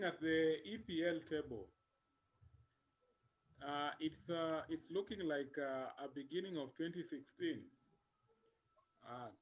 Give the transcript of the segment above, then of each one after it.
at the EPL table, it's looking like a beginning of 2016.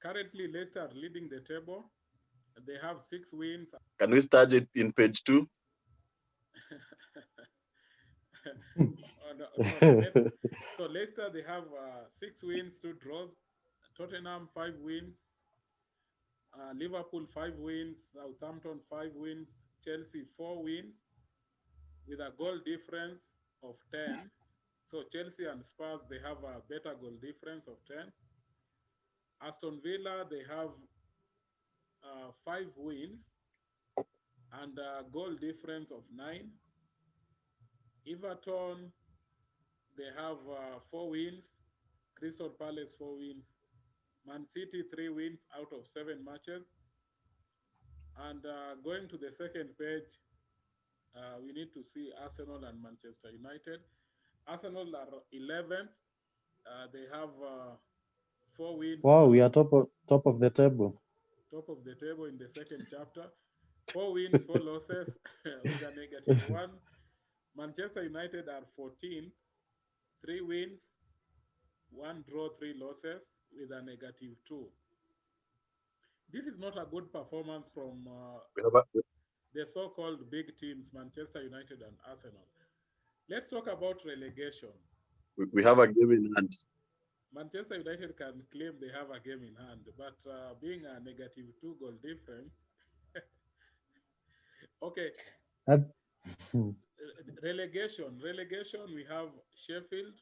Currently, Leicester are leading the table. They have 6 wins. Can we start it in page 2? So Leicester, they have 6 wins, 2 draws. Tottenham 5 wins. Liverpool 5 wins. Southampton 5 wins. Chelsea 4 wins with a goal difference of 10. So Chelsea and Spurs, they have a better goal difference of 10. Aston Villa, they have 5 wins and a goal difference of 9. Everton, they have 4 wins. Crystal Palace 4 wins. Man City 3 wins out of 7 matches. And going to the second page, we need to see Arsenal and Manchester United. Arsenal are 11th. They have 4 wins, Wow, 4 we are top of the table. top of the table in the second chapter. 4 wins, 4 losses with a -1. Manchester United are 14th, 3 wins, 1 draw, 3 losses with a -2. This is not a good performance from We have a, the so-called big teams, Manchester United and Arsenal. Let's talk about relegation. we have a game in hand. Manchester United can claim they have a game in hand, but being a -2 goal difference. Okay, That, relegation. We have Sheffield.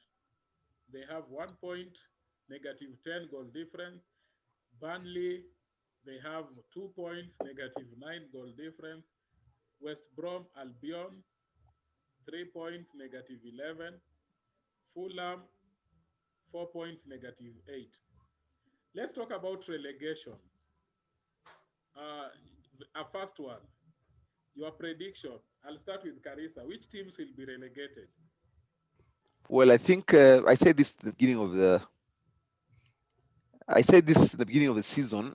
They have 1 point, -10 goal difference. Burnley, they have 2 points, -9 goal difference. West Brom Albion, 3 points, -11. Fulham, 4 points, -8. Let's talk about relegation. Uh, a first one, your prediction. I'll start with Carissa. Which teams will be relegated? Well, I think I said this at the beginning of the. I said this at the beginning of the season.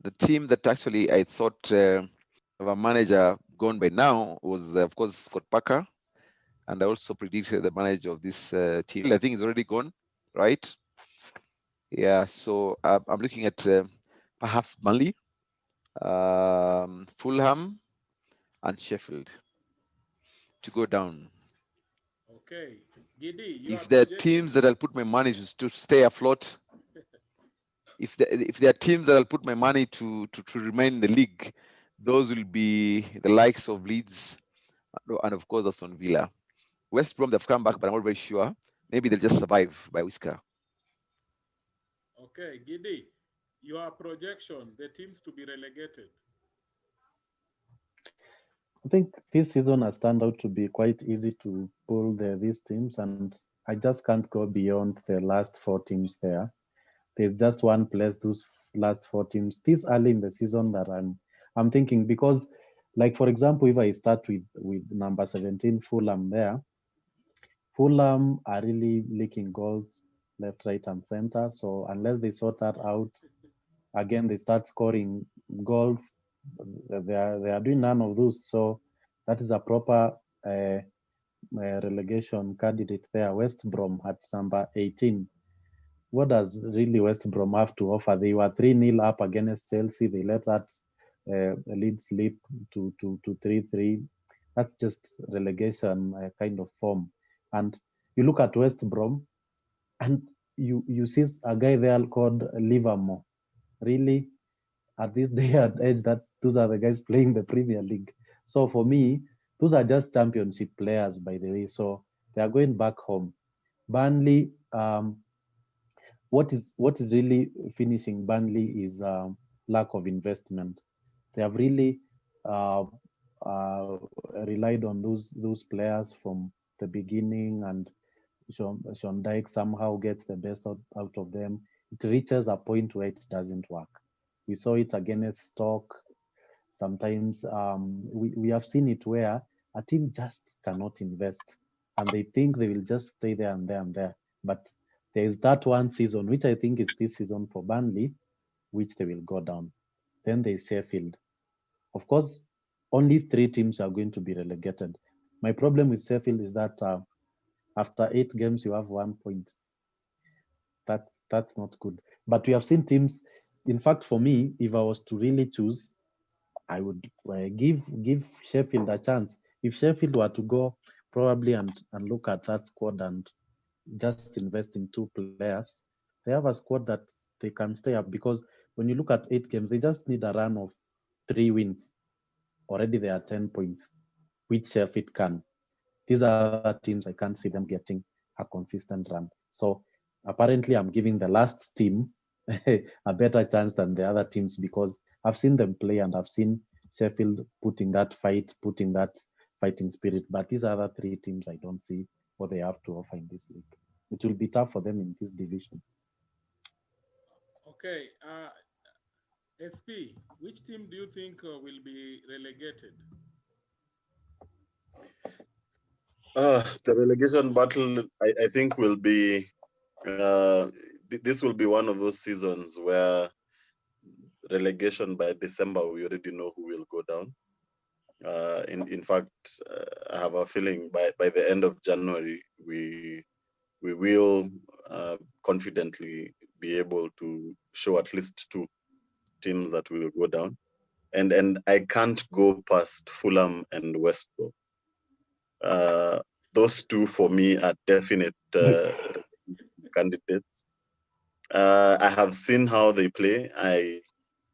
The team that actually I thought of a manager gone by now was, of course, Scott Parker, and I also predicted the manager of this team. I think he's already gone, right? Yeah. So I'm looking at perhaps Burnley, Fulham, and Sheffield to go down. Okay. Giddy, your If there are projection. teams that I'll put my money to stay afloat, if there are teams that I'll put my money to remain in the league, those will be the likes of Leeds and of course Aston Villa. West Brom, they've come back, but I'm not very sure. Maybe they'll just survive by whisker. Okay, Giddy, your projection, the teams to be relegated. I think this season has turned out to be quite easy to pull these teams, and I just can't go beyond the last 4 teams there. There's just one place those last 4 teams this early in the season that I'm thinking, because, like, for example, if I start with number 17 Fulham there, Fulham are really leaking goals left, right, and center. So unless they sort that out, again they start scoring goals. They are doing none of those. So that is a proper relegation candidate there. West Brom at number 18. What does really West Brom have to offer? They were 3-0 up against Chelsea. They let that lead slip to 3-3. That's just relegation kind of form. And you look at West Brom, and you see a guy there called Livermore. Really, at this day and age, that those are the guys playing the Premier League. So for me, those are just championship players, by the way. So they are going back home. Burnley, what is really finishing Burnley is lack of investment. They have really uh, relied on those players from the beginning, and Sean Dyke somehow gets the best out of them. It reaches a point where it doesn't work. We saw it against Stoke. Sometimes we have seen it where a team just cannot invest, and they think they will just stay there and there and there. But there is that one season, which I think is this season for Burnley, which they will go down. Then there's Sheffield. Of course, only 3 teams are going to be relegated. My problem with Sheffield is that after 8 games, you have 1 point. That's not good. But we have seen teams. In fact, for me, if I was to really choose, I would give Sheffield a chance. If Sheffield were to go probably and look at that squad and just invest in 2 players, they have a squad that they can stay up, because when you look at 8 games, they just need a run of 3 wins. Already they are 10 points, which Sheffield can. These are other teams, I can't see them getting a consistent run. So apparently, I'm giving the last team a better chance than the other teams, because I've seen them play and I've seen Sheffield putting that fight, putting that fighting spirit. But these other 3 teams, I don't see what they have to offer in this league. It will be tough for them in this division. Okay, SP, which team do you think will be relegated? The relegation battle, I think, will be. This will be one of those seasons where relegation by December we already know who will go down. In fact, I have a feeling by the end of January we will confidently be able to show at least 2 teams that will go down, and I can't go past Fulham and West Brom. Uh, those 2 for me are definite candidates. I have seen how they play. I,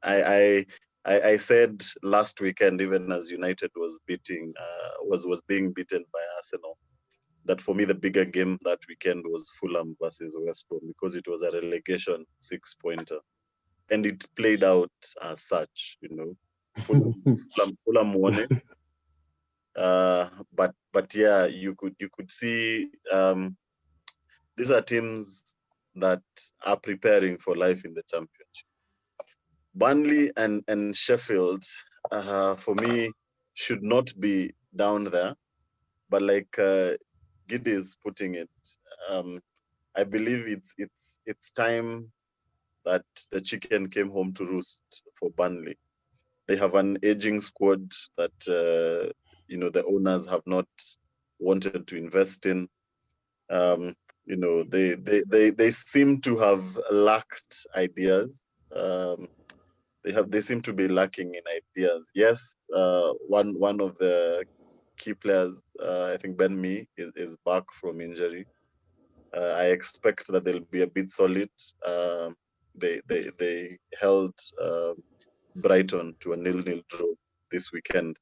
I, I said last weekend, even as United was was being beaten by Arsenal, that for me the bigger game that weekend was Fulham versus West Brom, because it was a relegation 6-pointer, and it played out as such. Fulham won it. But yeah, you could see these are teams that are preparing for life in the Championship. Burnley and Sheffield, for me, should not be down there. But like Giddy is putting it, um, I believe it's time that the chicken came home to roost for Burnley. They have an aging squad that the owners have not wanted to invest in. They seem to have lacked ideas. Um, they seem to be lacking in ideas. Yes, one of the key players, I think Ben Mee, is back from injury. I expect that they'll be a bit solid. They held Brighton to a 0-0 draw this weekend,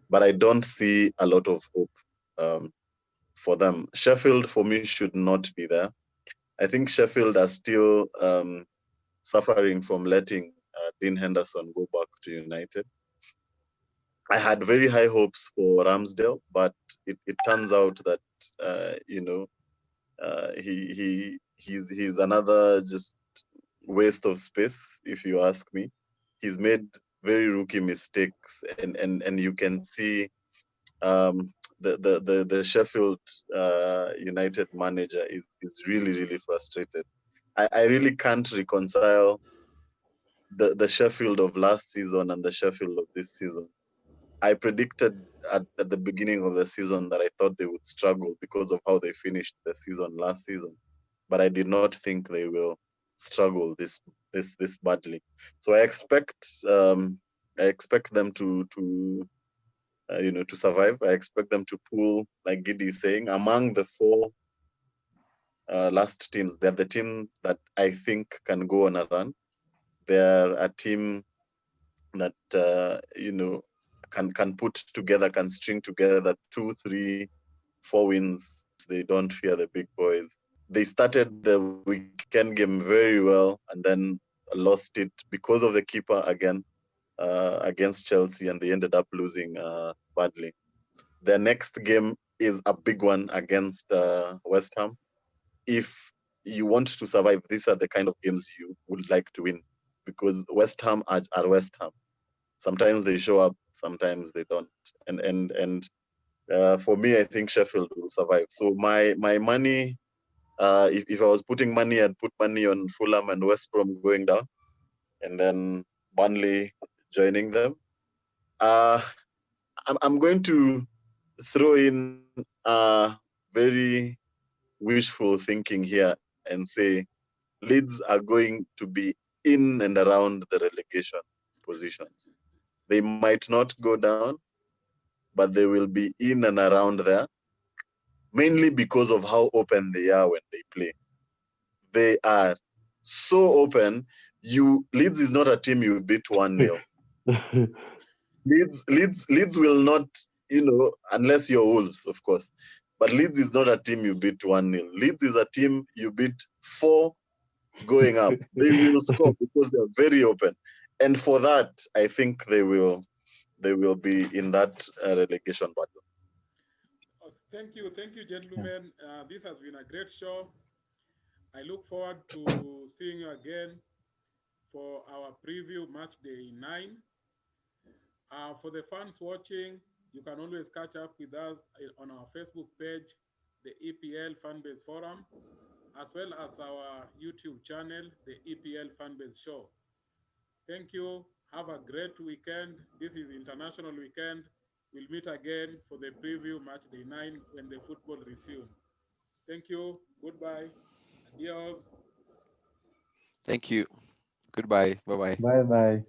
but I don't see a lot of hope for them. Sheffield, for me, should not be there. I think Sheffield are still suffering from letting Dean Henderson go back to United. I had very high hopes for Ramsdale, but it turns out that he's another just waste of space, if you ask me. He's made very rookie mistakes, and you can see the Sheffield United manager is really frustrated. I really can't reconcile the Sheffield of last season and the Sheffield of this season. I predicted at the beginning of the season that I thought they would struggle because of how they finished the season last season, but I did not think they will struggle this badly. So I expect them to survive. I expect them to pull, like Giddy is saying, among the 4 last teams. They're the team that I think can go on a run. They're a team that can put together, can string together 2, 3, 4 wins. They don't fear the big boys. They started the weekend game very well and then lost it because of the keeper again against Chelsea, and they ended up losing badly. Their next game is a big one against West Ham. If you want to survive, these are the kind of games you would like to win, because West Ham are West Ham. Sometimes they show up, sometimes they don't. And for me, I think Sheffield will survive. So my money, if I was putting money, I'd put money on Fulham and West Brom going down, and then Burnley joining them. Uh, I'm going to throw in very wishful thinking here and say Leeds are going to be in and around the relegation positions. They might not go down, but they will be in and around there, mainly because of how open they are when they play. They are so open. Leeds is not a team you beat 1-0. Leeds will not, unless you're Wolves, of course. But Leeds is not a team you beat 1-0. Leeds is a team you beat 4 going up. They will score because they're very open. And for that, I think they will be in that relegation battle. Thank you, gentlemen. This has been a great show. I look forward to seeing you again for our preview match day 9. For the fans watching, you can always catch up with us on our Facebook page, the EPL Fanbase Forum, as well as our YouTube channel, the EPL Fanbase Show. Thank you. Have a great weekend. This is International Weekend. We'll meet again for the preview match day 9 when the football resumes. Thank you. Goodbye. Adios. Thank you. Goodbye. Bye bye. Bye bye.